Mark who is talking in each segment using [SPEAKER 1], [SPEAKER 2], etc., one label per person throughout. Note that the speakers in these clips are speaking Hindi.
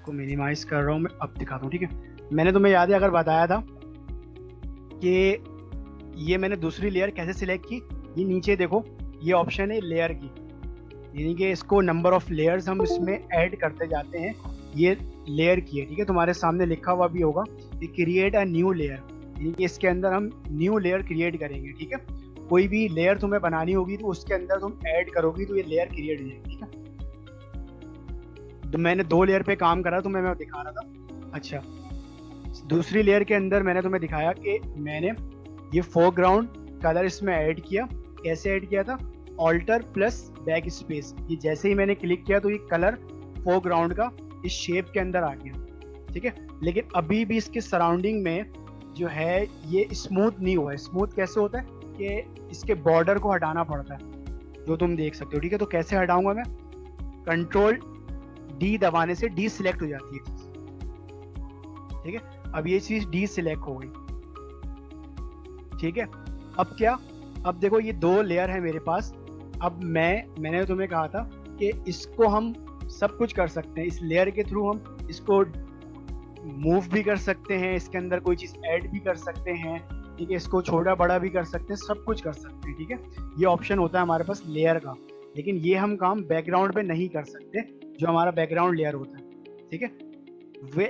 [SPEAKER 1] इसको मिनिमाइज कर रहा हूँ मैं, अब दिखाता हूँ। ठीक है, मैंने तुम्हें याद है अगर बताया था कि ये मैंने दूसरी लेयर कैसे सिलेक्ट की। ये नीचे देखो, ये ऑप्शन है लेयर की, यानी कि इसको नंबर ऑफ लेयर्स हम इसमें ऐड करते जाते हैं। ये लेयर की है, ठीक है, तुम्हारे सामने लिखा हुआ भी होगा कि क्रिएट अ न्यू लेयर, यानी कि इसके अंदर हम न्यू लेयर क्रिएट करेंगे। ठीक है, कोई भी लेयर तुम्हें बनानी होगी तो उसके अंदर तुम ऐड करोगी तो ये लेयर क्रिएट हो जाएगी। ठीक है, तो मैंने 2 लेयर पे काम करा, तुम्हें मैं दिखा रहा था। अच्छा, दूसरी लेयर के अंदर मैंने तुम्हें दिखाया कि मैंने ये फोरग्राउंड कलर इसमें ऐड किया। कैसे ऐड किया था? ऑल्टर प्लस बैक स्पेस, ये जैसे ही मैंने क्लिक किया तो ये कलर फोरग्राउंड का इस शेप के अंदर आ गया। ठीक है, लेकिन अभी भी इसके सराउंडिंग में जो है ये स्मूथ नहीं हुआ है। स्मूथ कैसे होता है कि इसके बॉर्डर को हटाना पड़ता है, जो तुम देख सकते हो। ठीक है, तो कैसे हटाऊंगा मैं? कंट्रोल डी दबाने से डी सिलेक्ट हो जाती है। ठीक है, अब ये चीज डी सिलेक्ट हो गई। ठीक है, अब क्या? अब देखो ये 2 लेयर है मेरे पास। अब मैंने तुम्हें कहा था कि इसको हम सब कुछ कर सकते हैं, इस लेयर के थ्रू हम इसको मूव भी कर सकते हैं, इसके अंदर कोई चीज ऐड भी कर सकते हैं। ठीक है, इसको छोटा बड़ा भी कर सकते हैं, सब कुछ कर सकते हैं। ठीक है, ये ऑप्शन होता है हमारे पास लेयर का, लेकिन ये हम काम बैकग्राउंड पे नहीं कर सकते, जो हमारा बैकग्राउंड लेयर होता है। ठीक है,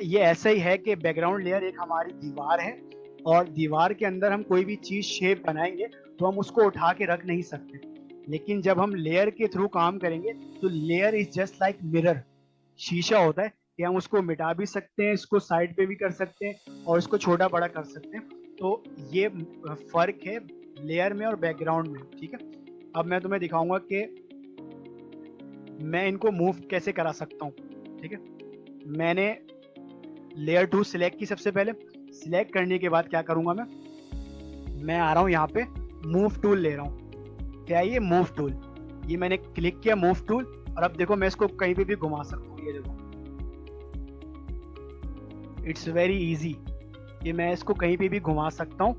[SPEAKER 1] ये ऐसा ही है कि बैकग्राउंड लेयर एक हमारी दीवार है, और दीवार के अंदर हम कोई भी चीज शेप बनाएंगे तो हम उसको उठा के रख नहीं सकते। लेकिन जब हम लेयर के थ्रू काम करेंगे तो layer is just like mirror, शीशा होता है कि हम उसको मिटा भी सकते हैं, इसको साइड पे भी कर सकते हैं और इसको छोटा बड़ा कर सकते हैं। तो ये फर्क है लेयर में और बैकग्राउंड में। ठीक है, अब मैं तुम्हें दिखाऊंगा कि मैं इनको मूव कैसे करा सकता हूँ। ठीक है, मैंने लेयर 2 सिलेक्ट की। सबसे पहले सिलेक्ट करने के बाद क्या करूंगा मैं आ रहा हूँ यहाँ पे मूव टूल ले रहा हूँ। क्या है ये? Move tool. ये मैंने क्लिक किया मूव टूल, और अब देखो मैं इसको कहीं पे भी घुमा सकता हूँ। ये देखो, इट्स वेरी इजी, ये मैं इसको कहीं पे भी घुमा सकता हूँ।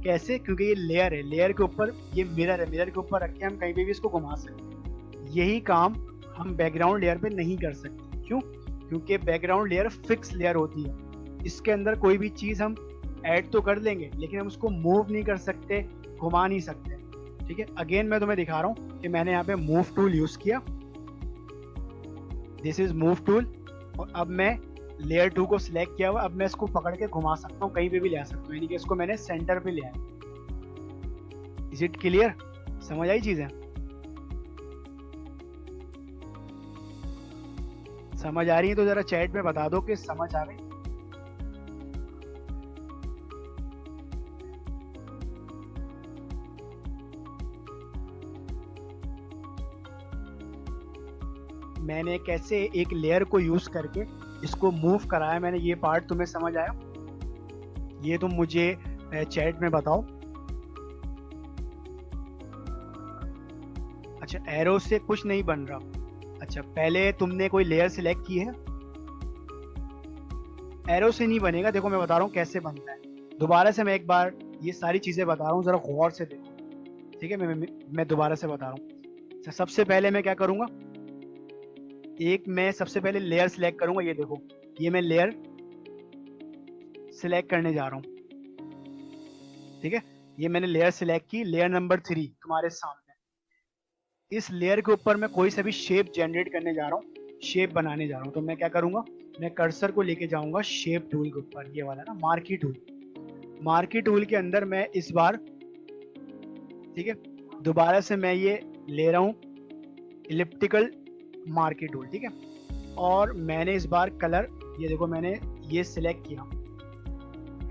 [SPEAKER 1] कैसे? क्योंकि ये लेयर है, लेयर के ऊपर ये मिरर है, मिरर के ऊपर रख के हम कहीं पे भी इसको घुमा सकते हैं। यही काम हम बैकग्राउंड लेयर पे नहीं कर सकते। क्यों? क्योंकि बैकग्राउंड लेयर फिक्स लेयर होती है, इसके अंदर कोई भी चीज हम ऐड तो कर लेंगे लेकिन हम उसको मूव नहीं कर सकते, घुमा नहीं सकते। ठीक है, अगेन मैं तुम्हें दिखा रहा हूँ कि मैंने यहाँ पे मूव टूल यूज किया। दिस इज मूव टूल, और अब मैं लेयर 2 को सिलेक्ट किया हुआ। अब मैं इसको पकड़ के घुमा सकता हूँ, कहीं पे भी ले आ सकता हूँ, यानी कि इसको मैंने सेंटर पे ले आया। Is it clear? समझ आई चीजें? समझ आ रही है तो जरा चैट में बता दो कि समझ आ गई। मैंने कैसे एक लेयर को यूज करके इसको मूव कराया, मैंने ये पार्ट तुम्हें समझ आया? ये तुम मुझे चैट में बताओ। अच्छा, एरो से कुछ नहीं बन रहा। अच्छा, पहले तुमने कोई लेयर सिलेक्ट की है? एरो से नहीं बनेगा, देखो मैं बता रहा हूँ कैसे बनता है। दोबारा से मैं एक बार ये सारी चीजें बता रहा हूँ, जरा गौर से देखो। ठीक है, मैं दोबारा से बता रहा हूँ। सबसे पहले मैं क्या करूंगा, मैं सबसे पहले लेयर सिलेक्ट करूंगा। ये देखो, ये मैं लेयर सिलेक्ट करने जा रहा हूँ। ठीक है, ये मैंने लेयर सिलेक्ट की, लेयर नंबर 3 तुम्हारे सामने। इस लेयर के ऊपर मैं कोई सा भी शेप जनरेट करने जा रहा हूँ, शेप बनाने जा रहा हूँ। तो मैं क्या करूंगा, मैं कर्सर को लेके जाऊंगा शेप टूल के ऊपर, ये वाला ना मार्की टूल। मार्की टूल के अंदर मैं इस बार, ठीक है, दोबारा से मैं ये ले रहा हूँ इलिप्टिकल मार्की टूल। ठीक है, और मैंने इस बार कलर, ये देखो मैंने ये सिलेक्ट किया,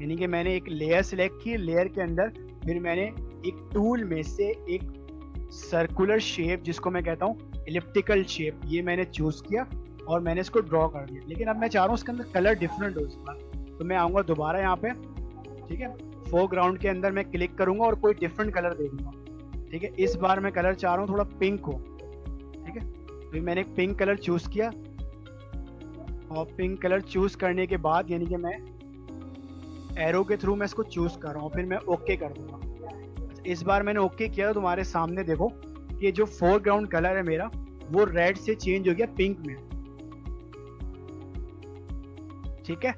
[SPEAKER 1] यानी कि मैंने एक लेयर सिलेक्ट की। लेयर के अंदर फिर मैंने एक टूल में से एक सर्कुलर शेप, जिसको मैं कहता हूँ इलिप्टिकल शेप, ये मैंने चूज किया और मैंने इसको ड्रॉ कर दिया। लेकिन अब मैं चाह रहा हूँ इसके अंदर कलर डिफरेंट हो इस बार, तो मैं आऊँगा दोबारा यहाँ पे। ठीक है, फोरग्राउंड के अंदर मैं क्लिक करूंगा और कोई डिफरेंट कलर दे दूंगा। ठीक है, इस बार मैं कलर चाह रहा हूँ थोड़ा पिंक हो। ठीक है, तो मैंने एक पिंक कलर चूज किया, और पिंक कलर चूज करने के बाद, यानी कि मैं एरो के थ्रू मैं इसको चूज कर रहा हूँ, फिर मैं ओके कर दूंगा। इस बार मैंने ओके किया, तो तुम्हारे सामने देखो कि जो फोरग्राउंड कलर है मेरा, वो रेड से चेंज हो गया पिंक में। ठीक है।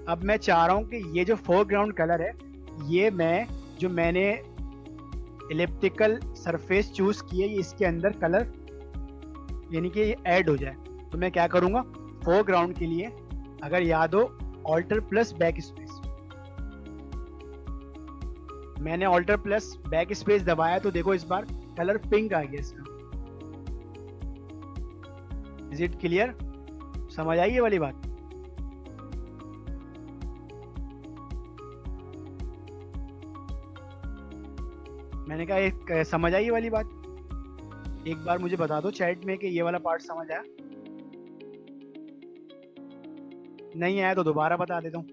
[SPEAKER 1] अब मैं चाह रहा हूँ कि ये जो फोरग्राउंड कलर है, ये मैंने इलिप्टिकल सरफेस चूज की है, ये इसके अंदर कलर यानी कि ये ऐड हो जाए। तो मैं क्या करूँगा, फोरग्राउंड के लिए अगर याद हो, ऑल्टर प्लस बैक स्पेस, मैंने ऑल्टर प्लस बैक स्पेस दबाया तो देखो इस बार कलर पिंक आ गया इसका। Is it clear? समझ आई ये वाली बात? मैंने कहा एक समझ आई ये वाली बात? एक बार मुझे बता दो चैट में कि ये वाला पार्ट समझ आया। नहीं आया तो दोबारा बता देता हूँ।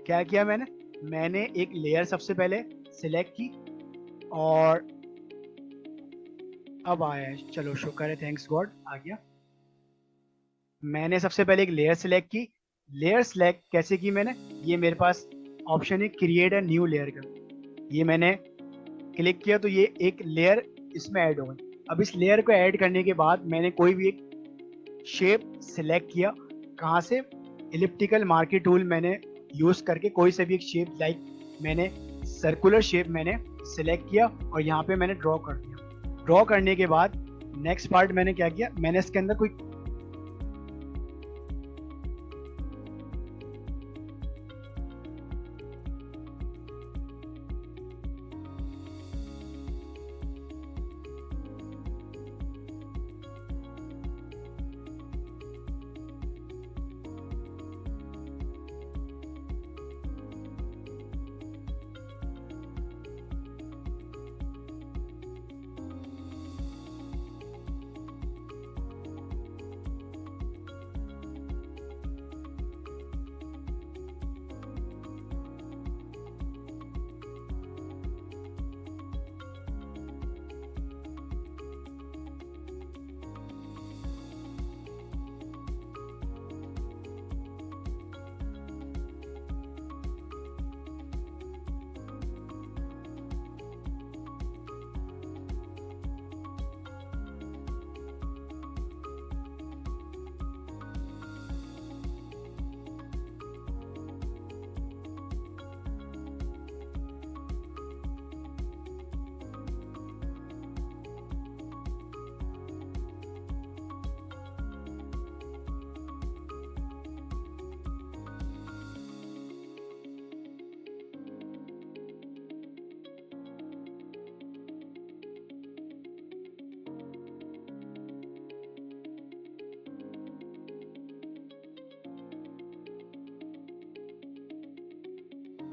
[SPEAKER 1] क्या किया मैंने एक लेयर सबसे पहले सिलेक्ट की और अब आया है, चलो शुक्र है, थैंक्स गॉड आ गया। मैंने सबसे पहले एक लेयर सिलेक्ट की। लेयर सिलेक्ट कैसे की मैंने, ये मेरे पास ऑप्शन है क्रिएट अ न्यू लेयर का, ये मैंने क्लिक किया तो ये एक लेयर इसमें ऐड हो गई। अब इस लेयर को ऐड करने के बाद मैंने कोई भी एक शेप सिलेक्ट किया, कहाँ से, इलिप्टिकल मार्की टूल मैंने यूज करके कोई से भी एक शेप, लाइक मैंने सर्कुलर शेप मैंने सिलेक्ट किया और यहाँ पे मैंने ड्रॉ कर दिया। ड्रॉ करने के बाद नेक्स्ट पार्ट मैंने क्या किया, मैंने इसके अंदर कोई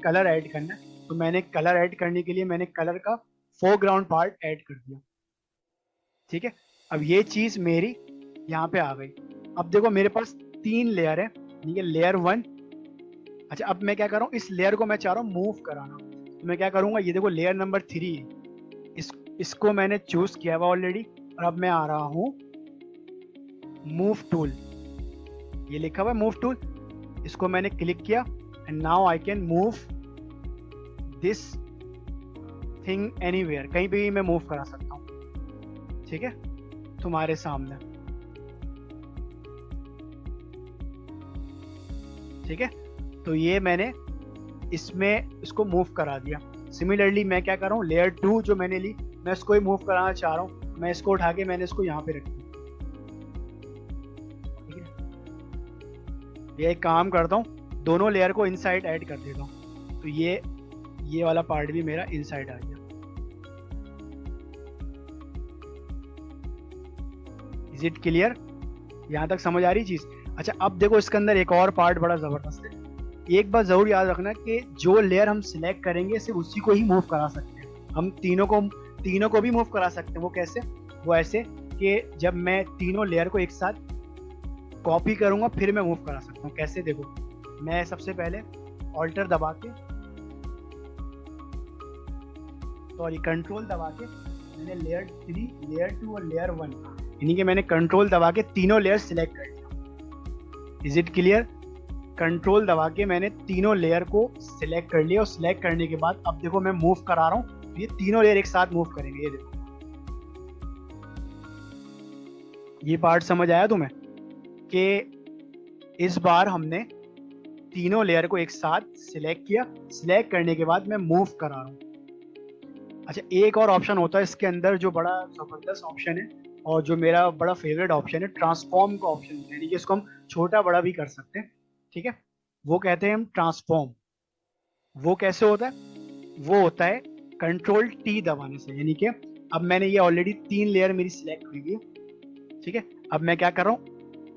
[SPEAKER 1] कलर ऐड करना है, तो मैंने कलर ऐड करने के लिए मैंने कलर का फोरग्राउंड पार्ट ऐड कर दिया। ठीक है, अब ये चीज मेरी यहाँ पे आ गई। अब देखो मेरे पास 3 लेयर है, ठीक है, लेयर 1। अच्छा, अब मैं क्या कर रहा हूँ, इस लेयर को मैं चाह रहा हूँ मूव कराना, तो मैं क्या करूंगा, ये देखो लेयर नंबर 3 है, इसको मैंने चूज किया हुआ ऑलरेडी, और अब मैं आ रहा हूँ मूव टूल, ये लिखा हुआ है मूव टूल, इसको मैंने क्लिक किया and now I can move this thing anywhere, कहीं पे भी मैं मूव करा सकता हूँ। ठीक है, तुम्हारे सामने। ठीक है, तो ये मैंने इसमें इसको मूव करा दिया। सिमिलरली मैं क्या कर रहा हूँ, लेयर 2 जो मैंने ली, मैं इसको ही मूव कराना चाह रहा हूँ, मैं इसको उठा के मैंने इसको यहाँ पे रख दिया। ठीक है, ये एक काम करता हूँ, दोनों लेयर को इनसाइड ऐड कर देता हूँ, तो ये वाला पार्ट भी मेरा इनसाइड आ गया। Is it clear? यहाँ तक समझ आ रही चीज? अच्छा, अब देखो इसके अंदर एक और पार्ट बड़ा जबरदस्त है। एक बात जरूर याद रखना कि जो लेयर हम सिलेक्ट करेंगे सिर्फ उसी को ही मूव करा सकते हैं, हम तीनों को भी मूव करा सकते हैं। वो कैसे? वो ऐसे कि जब मैं तीनों लेयर को एक साथ कॉपी करूंगा फिर मैं मूव करा सकता हूँ। कैसे? देखो, मैं सबसे पहले ऑल्टर दबा के, सॉरी कंट्रोल दबा के, मैंने लेयर 3, लेयर 2 और लेयर 1, यानी कि मैंने कंट्रोल दबा के तीनों लेयर सिलेक्ट कर लिया। Is it clear? कंट्रोल दबा के मैंने तीनों लेयर को सिलेक्ट कर लिया, और सिलेक्ट करने के बाद अब देखो मैं मूव करा रहा हूँ, ये तीनों लेयर एक साथ मूव करेंगे। ये देखो, ये पार्ट समझ आया तुम्हें? कि इस बार हमने तीनों लेयर को एक साथ सिलेक्ट किया। सिलेक्ट करने के बाद मैं मूव करा रहा हूँ। अच्छा, एक और ऑप्शन होता है इसके अंदर जो बड़ा जबरदस्त ऑप्शन है और जो मेरा बड़ा फेवरेट ऑप्शन है, ट्रांसफॉर्म का ऑप्शन है, यानी कि इसको हम छोटा बड़ा भी कर सकते हैं। ठीक है, वो कहते हैं हम ट्रांसफॉर्म। वो कैसे होता है? वो होता है कंट्रोल टी दबाने से। यानी कि अब मैंने ये ऑलरेडी 3 लेयर मेरी सिलेक्ट हुई है। ठीक है, अब मैं क्या कर रहा हूँ,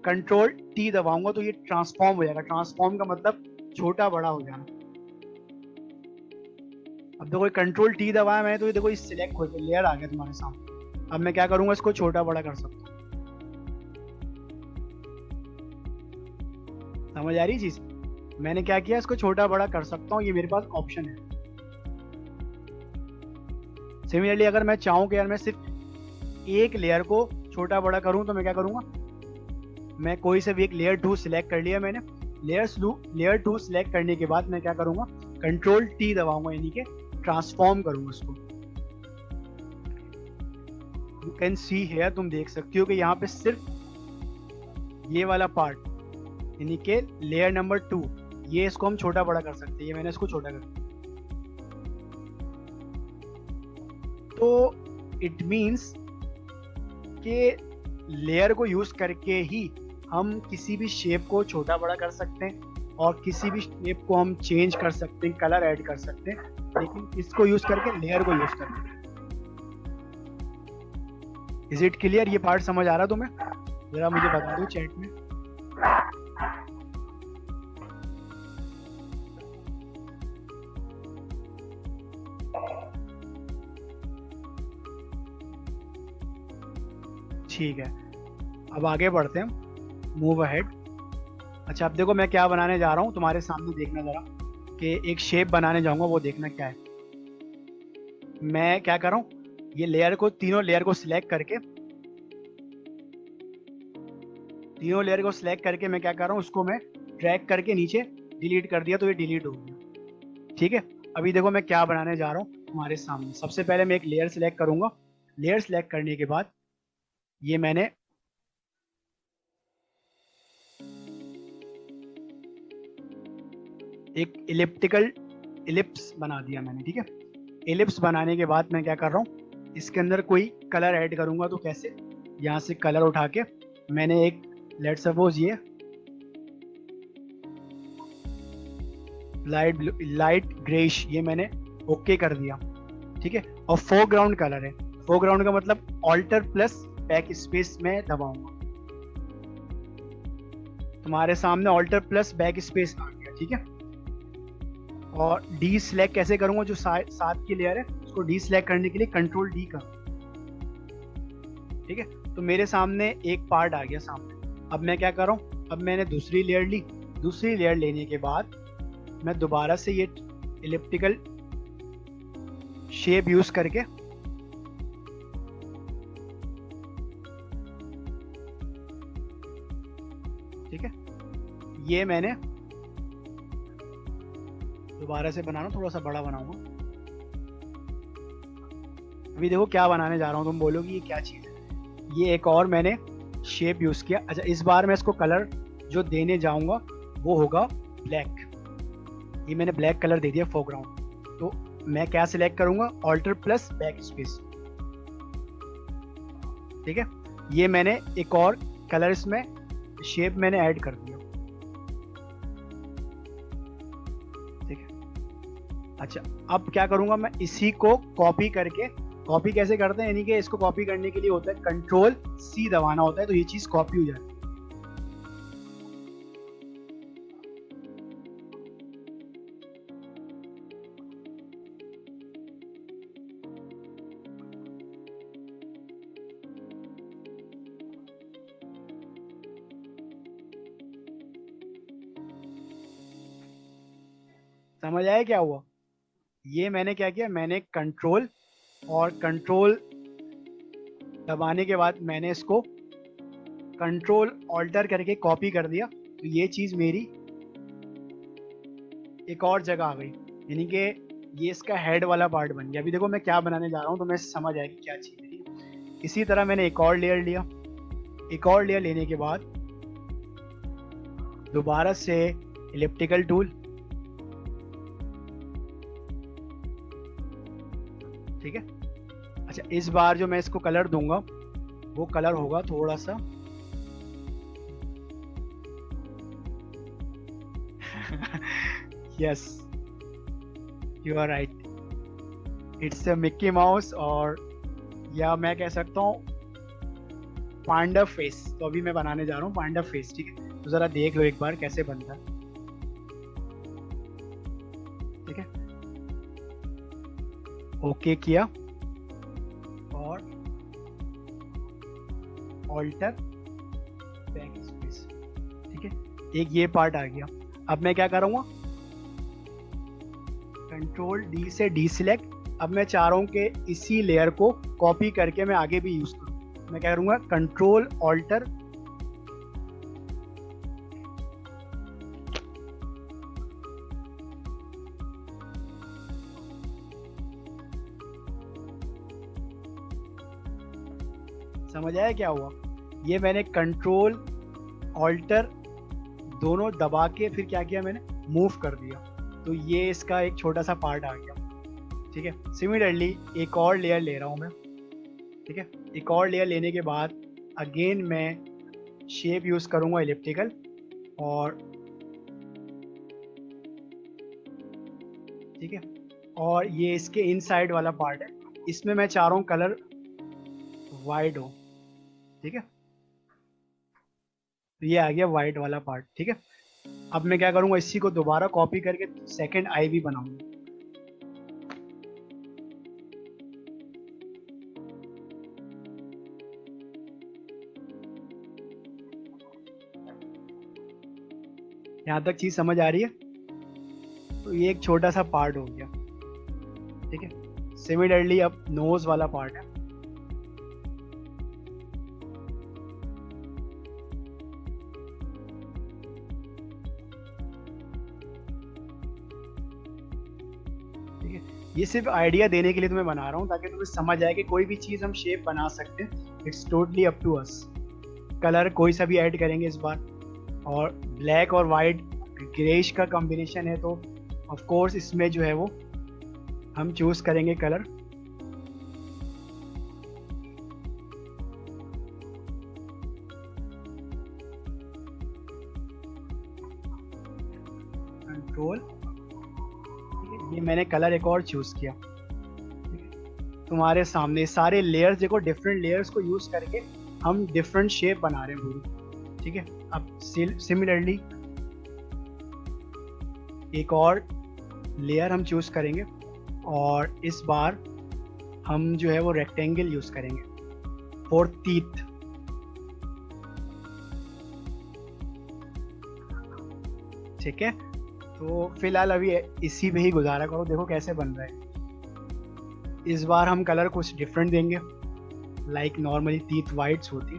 [SPEAKER 1] कंट्रोल टी दबाऊंगा तो ये ट्रांसफॉर्म हो जाएगा। ट्रांसफॉर्म का मतलब छोटा बड़ा हो जाना। अब देखो कंट्रोल टी दबाया मैंने तो ये देखो इस सिलेक्ट हो गया, लेयर आ गया तुम्हारे सामने। अब मैं क्या करूंगा, इसको छोटा बड़ा कर सकता हूँ। समझ आ रही चीज? मैंने क्या किया, इसको छोटा बड़ा कर सकता हूँ, ये मेरे पास ऑप्शन है। सिमिलरली अगर मैं चाहूँ कि यार मैं सिर्फ एक लेयर को छोटा बड़ा करूँ तो मैं क्या करूँगा, मैं कोई से भी एक लेयर 2 सिलेक्ट कर लिया मैंने। लेयर 2 सिलेक्ट करने के बाद मैं क्या करूँगा, कंट्रोल टी दबाऊंगा, यानी कि ट्रांसफॉर्म करूँगा इसको। यू कैन सी हेयर, तुम देख सकती हो कि यहाँ पे सिर्फ ये वाला पार्ट यानी कि लेयर नंबर 2, ये इसको हम छोटा बड़ा कर सकते हैं। ये मैंने इसको छोटा कर दिया। तो इट मीन्स कि लेयर को यूज करके ही हम किसी भी शेप को छोटा बड़ा कर सकते हैं और किसी भी शेप को हम चेंज कर सकते हैं, कलर ऐड कर सकते हैं, लेकिन इसको यूज करके, लेयर को यूज करके। Is it clear? ये पार्ट समझ आ रहा तुम्हें? जरा मुझे बता दो चैट में। ठीक है, अब आगे बढ़ते हैं, मूव अहेड। अच्छा, अब देखो मैं क्या बनाने जा रहा हूँ तुम्हारे सामने, देखना जरा कि एक शेप बनाने जाऊंगा, वो देखना क्या है। मैं क्या कर रहा हूँ, ये लेयर को, तीनों लेयर को सिलेक्ट करके, मैं क्या कर रहा हूँ, उसको मैं ड्रैग करके नीचे डिलीट कर दिया तो ये डिलीट हो गया। ठीक है, अभी देखो मैं क्या बनाने जा रहा हूँ तुम्हारे सामने। सबसे पहले मैं एक लेयर सिलेक्ट करूंगा। लेयर सिलेक्ट करने के बाद ये मैंने एक इलिप्स बना दिया मैंने। ठीक है, इलिप्स बनाने के बाद मैं क्या कर रहा हूँ, इसके अंदर कोई कलर ऐड करूंगा। तो कैसे, यहाँ से कलर उठा के मैंने एक, लेट सपोज ये लाइट ग्रेइश, ये मैंने ओके कर दिया। ठीक है, और फोरग्राउंड कलर है। फोरग्राउंड का मतलब ऑल्टर प्लस बैक स्पेस में दबाऊंगा। तुम्हारे सामने ऑल्टर प्लस बैक स्पेस आ गया। ठीक है, और डी सिलेक्ट कैसे करूंगा, जो साथ की लेयर है उसको डी सिलेक्ट करने के लिए कंट्रोल डी कर। ठीक है, तो मेरे सामने एक पार्ट आ गया सामने। अब मैं क्या कर रहा हूँ, अब मैंने दूसरी लेयर ली। दूसरी लेयर लेने के बाद मैं दोबारा से ये इलिप्टिकल शेप यूज करके, ठीक है, ये मैंने दोबारा से बनाना, थोड़ा सा बड़ा बनाऊंगा। अभी देखो क्या बनाने जा रहा हूँ, तुम बोलोगी ये क्या चीज है। ये एक और मैंने शेप यूज किया। अच्छा, इस बार मैं इसको कलर जो देने जाऊंगा वो होगा ब्लैक। ये मैंने ब्लैक कलर दे दिया फोरग्राउंड। तो मैं क्या सिलेक्ट करूंगा, ऑल्टर प्लस बैक स्पेस। ठीक है, ये मैंने एक और कलर इसमें शेप मैंने ऐड कर दिया। ठीक है, अच्छा अब क्या करूंगा, मैं इसी को कॉपी करके, कॉपी कैसे करते हैं, यानी कि इसको कॉपी करने के लिए होता है कंट्रोल सी दबाना होता है, तो ये चीज कॉपी हो जाती है। समझ आया क्या हुआ? ये मैंने क्या किया, मैंने कंट्रोल और कंट्रोल दबाने के बाद मैंने इसको कंट्रोल ऑल्टर करके कॉपी कर दिया। तो ये चीज मेरी एक और जगह आ गई, यानी कि ये इसका हेड वाला पार्ट बन गया। अभी देखो मैं क्या बनाने जा रहा हूँ तो मैं समझ आएगी क्या चीज है। इसी तरह मैंने एक और लेयर लिया। एक और लेयर लेने के बाद दोबारा से इलिप्टिकल टूल, ठीक है। अच्छा, इस बार जो मैं इसको कलर दूंगा वो कलर होगा थोड़ा सा yes, you are right, it's a Mickey Mouse, और या मैं कह सकता हूँ पांडा फेस। तो अभी मैं बनाने जा रहा हूँ पांडा फेस, ठीक है। तो जरा देख लो एक बार कैसे बनता है, ठीक है। ओके किया और ऑल्टर बैक स्पेस, ठीक है। एक ये पार्ट आ गया। अब मैं क्या करूँगा, कंट्रोल डी से डी सिलेक्ट। अब मैं चाह रहा हूँ कि इसी लेयर को कॉपी करके मैं आगे भी यूज करूँ। मैं क्या करूँगा, कंट्रोल ऑल्टर, समझ आया क्या हुआ? ये मैंने कंट्रोल ऑल्टर दोनों दबा के फिर क्या किया, मैंने मूव कर दिया। तो ये इसका एक छोटा सा पार्ट आ गया, ठीक है। सिमिलरली एक और लेयर ले रहा हूँ मैं, ठीक है। एक और लेयर लेने के बाद अगेन मैं शेप यूज करूंगा इलिप्टिकल, और ठीक है। और ये इसके इनसाइड वाला पार्ट है, इसमें मैं चाह रहा हूँ कलर वाइड हो, ठीक है। तो ये आ गया वाइट वाला पार्ट, ठीक है। अब मैं क्या करूंगा, इसी को दोबारा कॉपी करके सेकंड आई भी बनाऊंगा। यहां तक चीज समझ आ रही है? तो ये एक छोटा सा पार्ट हो गया, ठीक है। सिमिलरली अब नोज वाला पार्ट है, ठीक है। ये सिर्फ आइडिया देने के लिए तुम्हें बना रहा हूँ, ताकि तुम्हें समझ आए कि कोई भी चीज हम शेप बना सकते हैं। It's totally up to us. Colour कोई सा भी ऐड करेंगे इस बार, और ब्लैक और वाइट ग्रेइश का कॉम्बिनेशन है, तो ऑफ कोर्स इसमें जो है वो हम चूज करेंगे कलर। कंट्रोल, ये मैंने कलर एक और चूज किया, तुम्हारे सामने सारे लेयर्स देखो, डिफरेंट लेयर्स को यूज करके हम डिफरेंट शेप बना रहे हैं पूरी, ठीक है। अब सिमिलरली एक और लेयर हम चूज करेंगे, और इस बार हम जो है वो रेक्टेंगल यूज करेंगे फॉर टीथ, ठीक है। तो फिलहाल अभी इसी पे ही गुजारा करो, देखो कैसे बन रहा है। इस बार हम कलर कुछ डिफरेंट देंगे, लाइक नॉर्मली टीथ वाइट्स होती,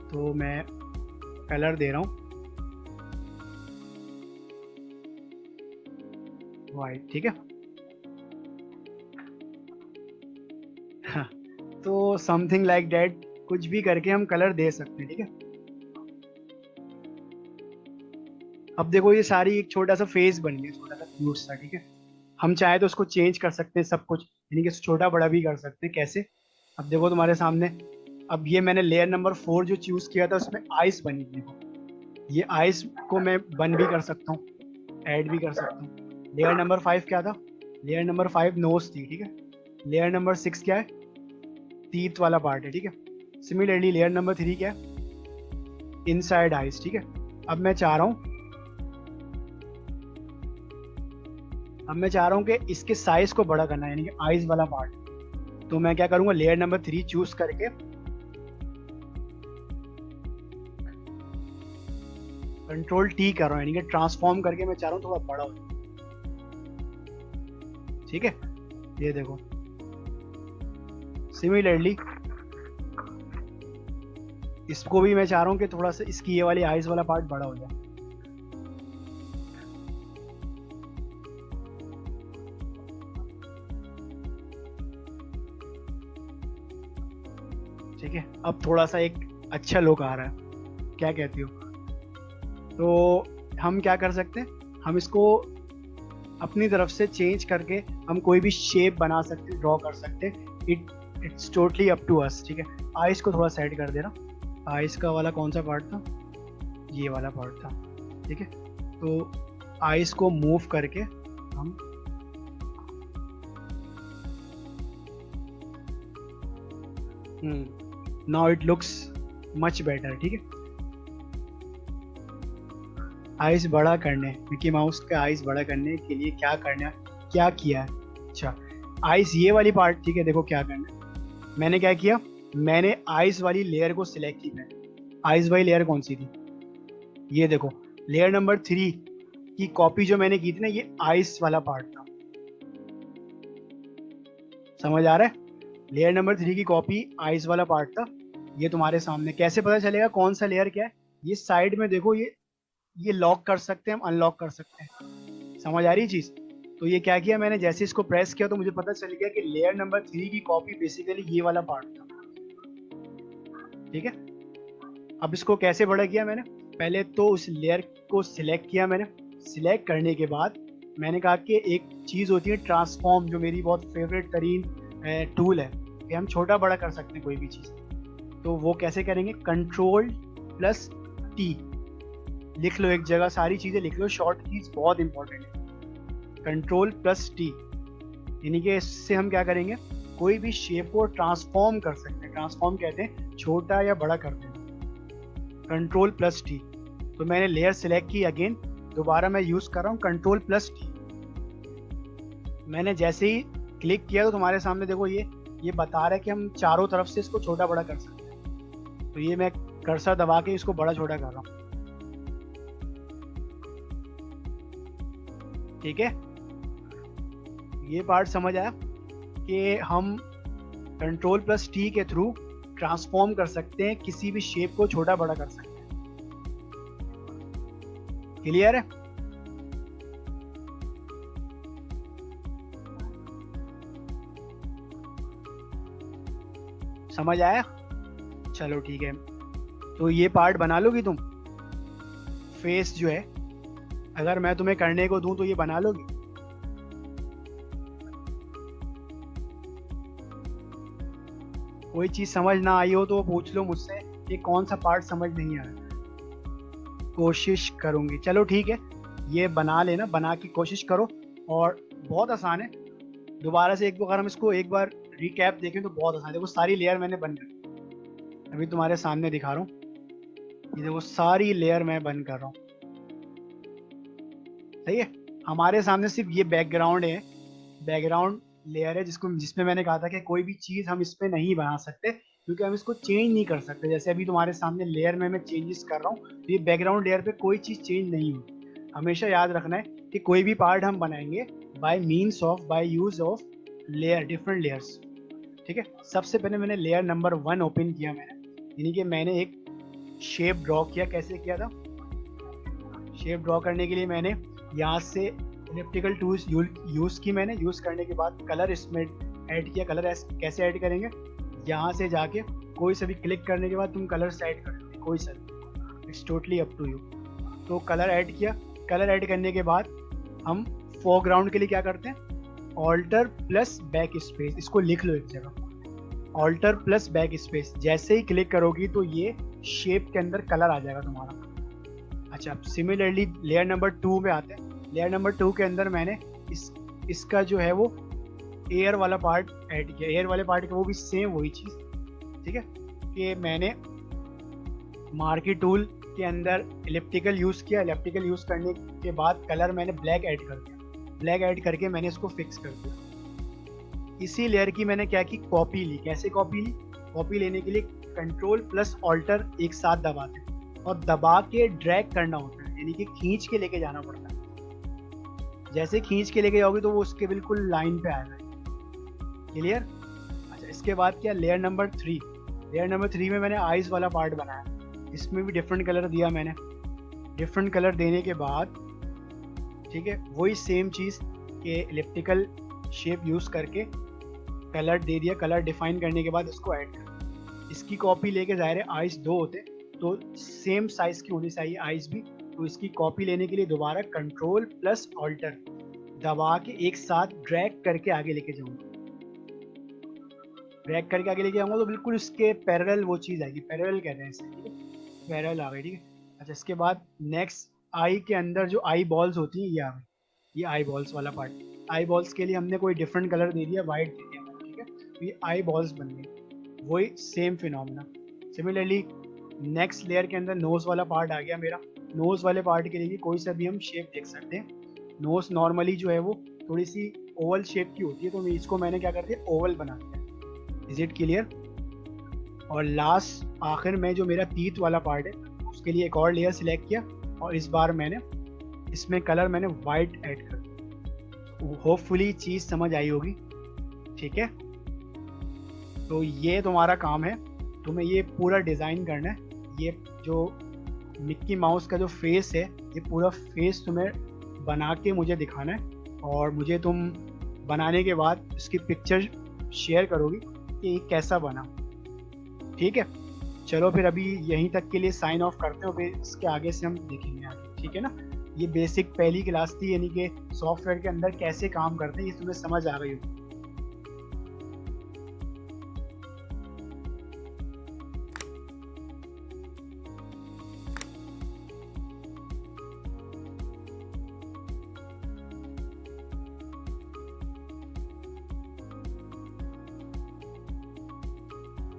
[SPEAKER 1] तो मैं कलर दे रहा हूँ वाइट, ठीक है। हाँ, तो समथिंग लाइक दैट, कुछ भी करके हम कलर दे सकते हैं, ठीक है। अब देखो ये सारी एक छोटा सा फेस बन गया, छोटा सा क्यूट सा, ठीक है। हम चाहे तो उसको चेंज कर सकते हैं सब कुछ, यानी कि छोटा बड़ा भी कर सकते हैं। कैसे? अब देखो तुम्हारे सामने, अब ये मैंने लेयर नंबर 4 जो चूज किया था उसमें आइस बनी थी, देखो ये आइस को मैं बंद भी कर सकता हूँ, ऐड भी कर सकता हूँ। लेयर नंबर 5 क्या था? लेयर नंबर 5 नोज थी, ठीक है। लेयर नंबर 6 क्या है? टीथ वाला पार्ट है, ठीक है। सिमिलरली लेयर नंबर 3 क्या है? इनसाइड आइस, ठीक है। अब मैं चाह रहा हूँ कि इसके साइज को बड़ा करना है, यानी कि आइज वाला पार्ट। तो मैं क्या करूंगा, लेयर नंबर 3 चूज करके कंट्रोल टी कर रहा हूँ, यानी कि ट्रांसफॉर्म करके मैं चाह रहा हूँ थोड़ा बड़ा हो, ठीक है। ये देखो, सिमिलरली इसको भी मैं चाह रहा हूँ कि थोड़ा सा इसकी ये वाली आइज वाला पार्ट बड़ा हो जाए, ठीक है। अब थोड़ा सा एक अच्छा लुक आ रहा है, क्या कहती हो? तो हम क्या कर सकते हैं, हम इसको अपनी तरफ से चेंज करके हम कोई भी शेप बना सकते हैं, ड्रॉ कर सकते हैं। It's totally up to us, ठीक है। आइस को थोड़ा साइड कर देना। आइस का वाला कौन सा पार्ट था, ये वाला पार्ट था, ठीक है। तो आइस को मूव करके हम now it looks much better, ठीक है। आइस बड़ा करने, मिकी माउस का आइस बड़ा करने के लिए क्या करना, क्या किया है। अच्छा, आइस ये वाली पार्ट, ठीक है। देखो क्या करना है, मैंने क्या किया, मैंने आइस वाली लेयर को सिलेक्ट किया। आइस वाली लेयर कौन सी थी, ये देखो, लेयर नंबर 3 की कॉपी जो मैंने की थी ना, ये आइस वाला पार्ट था। समझ आ रहा है, लेयर नंबर 3 की कॉपी आइस वाला पार्ट था। ये तुम्हारे सामने कैसे पता चलेगा कौन सा लेयर क्या है, ये साइड में देखो, ये लॉक कर सकते हैं हम, अनलॉक कर सकते हैं। समझ आ रही चीज। तो ये क्या किया मैंने, जैसे इसको प्रेस किया तो मुझे पता चल गया कि लेयर नंबर 3 की कॉपी बेसिकली ये वाला पार्ट था, ठीक है। अब इसको कैसे बड़ा किया मैंने, पहले तो उस लेयर को सिलेक्ट किया मैंने। सिलेक्ट करने के बाद मैंने कहा कि एक चीज होती है ट्रांसफॉर्म, जो मेरी बहुत फेवरेट तरीन टूल है कि हम छोटा बड़ा कर सकते हैं कोई भी चीज। तो वो कैसे करेंगे, Ctrl+T लिख लो एक जगह, सारी चीजें लिख लो, शॉर्ट कीज बहुत इंपॉर्टेंट है। Ctrl+T, यानी कि इससे हम क्या करेंगे, कोई भी शेप को ट्रांसफॉर्म कर सकते हैं। ट्रांसफॉर्म कहते हैं छोटा या बड़ा कर देना। Ctrl+T, तो मैंने लेयर सिलेक्ट की, अगेन दोबारा मैं यूज कर रहा हूँ Ctrl+T। मैंने जैसे ही क्लिक किया तो तुम्हारे सामने देखो ये बता रहा है कि हम चारों तरफ से इसको छोटा बड़ा कर सकते हैं। तो ये मैं कर्सर दबा के इसको बड़ा छोटा कर रहा हूँ, ठीक है। ये पार्ट समझ आया कि हम Ctrl+T के थ्रू ट्रांसफॉर्म कर सकते हैं, किसी भी शेप को छोटा बड़ा कर सकते हैं। क्लियर है, समझ आया, चलो ठीक है। तो ये पार्ट बना लोगी तुम, फेस जो है अगर मैं तुम्हें करने को दूं तो ये बना लोगी। कोई चीज समझ ना आई हो तो पूछ लो मुझसे कि कौन सा पार्ट समझ नहीं आया, कोशिश करूंगी। चलो ठीक है, ये बना लेना, बना के कोशिश करो, और बहुत आसान है। दोबारा से अगर हम इसको एक बार रिकैप देखें तो बहुत आसान है। देखो सारी लेयर मैंने बंद कर दी, अभी तुम्हारे सामने दिखा रहा हूँ, ये देखो सारी लेयर मैं बंद कर रहा हूँ, सही है। हमारे सामने सिर्फ ये बैकग्राउंड है, बैकग्राउंड लेयर है जिसमें मैंने कहा था कि कोई भी चीज हम इस पे नहीं बना सकते क्योंकि हम इसको चेंज नहीं कर सकते। जैसे अभी तुम्हारे सामने लेयर में मैं चेंजेस कर रहा हूँ, तो ये बैकग्राउंड लेयर पे कोई चीज चेंज नहीं होगी। हमेशा याद रखना है कि कोई भी पार्ट हम बनाएंगे by use of layer, different layers, ठीक है। सबसे पहले मैंने लेयर नंबर 1 ओपन किया मैंने, यानी कि मैंने एक शेप ड्रॉ किया। कैसे किया था, शेप ड्रॉ करने के लिए मैंने यहाँ से इलिप्टिकल टूल्स यूज की। मैंने यूज करने के बाद कलर इसमें ऐड किया। कलर कैसे ऐड करेंगे, यहाँ से जाके कोई सा भी क्लिक करने के बाद तुम कलर ऐड कर सकते, कोई सा, it's totally up to you. तो कलर ऐड किया, कलर ऐड करने के बाद हम फोरग्राउंड के लिए क्या करते हैं, Alt+Backspace, इसको लिख लो एक जगह, Alt+Backspace। जैसे ही क्लिक करोगी तो ये शेप के अंदर कलर आ जाएगा तुम्हारा। अच्छा, सिमिलरली लेयर नंबर 2 में आते हैं। लेयर नंबर 2 के अंदर मैंने इसका जो है वो एयर वाला पार्ट ऐड किया। एयर वाले पार्ट का वो भी सेम वही चीज़, ठीक है, कि मैंने मार्की टूल के अंदर इलिप्टिकल यूज़ किया। इलिप्टिकल यूज़ करने के बाद कलर मैंने ब्लैक ऐड कर दिया। ब्लैक ऐड करके मैंने इसको फिक्स कर दिया। इसी लेयर की मैंने क्या की, कॉपी ली। कैसे कॉपी ली, कॉपी लेने के लिए Ctrl+Alt एक साथ दबाते हैं और दबा के ड्रैग करना होता है, यानी कि खींच के लेके जाना पड़ता है। जैसे खींच के लेके जाओगे तो वो उसके बिल्कुल लाइन पे आएगा। क्लियर। अच्छा, इसके बाद क्या, लेयर नंबर 3। लेयर नंबर 3 में मैंने आइज वाला पार्ट बनाया। इसमें भी डिफरेंट कलर दिया मैंने। डिफरेंट कलर देने के बाद, ठीक है, वही सेम चीज़ के इलिप्टिकल शेप यूज़ करके कलर दे दिया। कलर डिफाइन करने के बाद इसको ऐड कर, इसकी कॉपी लेके, ज़ाहिर है आइज 2 होते तो सेम साइज की होनी चाहिए आइज भी, तो इसकी कॉपी लेने के लिए दोबारा कंट्रोल प्लस ऑल्टर दबा के एक साथ ड्रैग करके आगे लेके जाऊंगा। ड्रैग करके आगे लेके जाऊंगा तो बिल्कुल इसके पैरेलल वो चीज़ आएगी, पैरेलल कहते हैं इसे, ठीक है, पैरेलल आ गई, ठीक है। अच्छा, इसके बाद नेक्स्ट आई के अंदर जो आई बॉल्स होती हैं ये आ गई, ये आई बॉल्स वाला पार्ट। आई बॉल्स के लिए हमने कोई डिफरेंट कलर दे दिया, वाइट दे दिया, ठीक है, तो ये आई बॉल्स बन गई। वही same phenomena. Similarly next layer के अंदर नोज वाला पार्ट आ गया मेरा। नोज वाले पार्ट के लिए कोई सा भी हम शेप देख सकते हैं। नोज नॉर्मली जो है वो थोड़ी सी ओवल शेप की होती है, तो इसको मैंने क्या कर दिया, ओवल बना दिया। Is it clear? और लास्ट आखिर में जो मेरा टीथ वाला पार्ट है उसके लिए एक और लेयर सिलेक्ट किया और इस बार मैंने इसमें कलर मैंने वाइट ऐड कर दिया। होपफुली चीज़ समझ आई होगी, ठीक है। तो ये तुम्हारा काम है, तुम्हें ये पूरा डिज़ाइन करना है। ये जो मिक्की माउस का जो फेस है, ये पूरा फेस तुम्हें बना के मुझे दिखाना है और मुझे तुम बनाने के बाद इसकी पिक्चर शेयर करोगी कि ये कैसा बना, ठीक है। चलो फिर अभी यहीं तक के लिए साइन ऑफ करते हो, फिर इसके आगे से हम देखेंगे आगे, ठीक है ना। ये बेसिक पहली क्लास थी, यानी कि सॉफ्टवेयर के अंदर कैसे काम करते हैं, ये तुम्हें समझ आ गई होगी।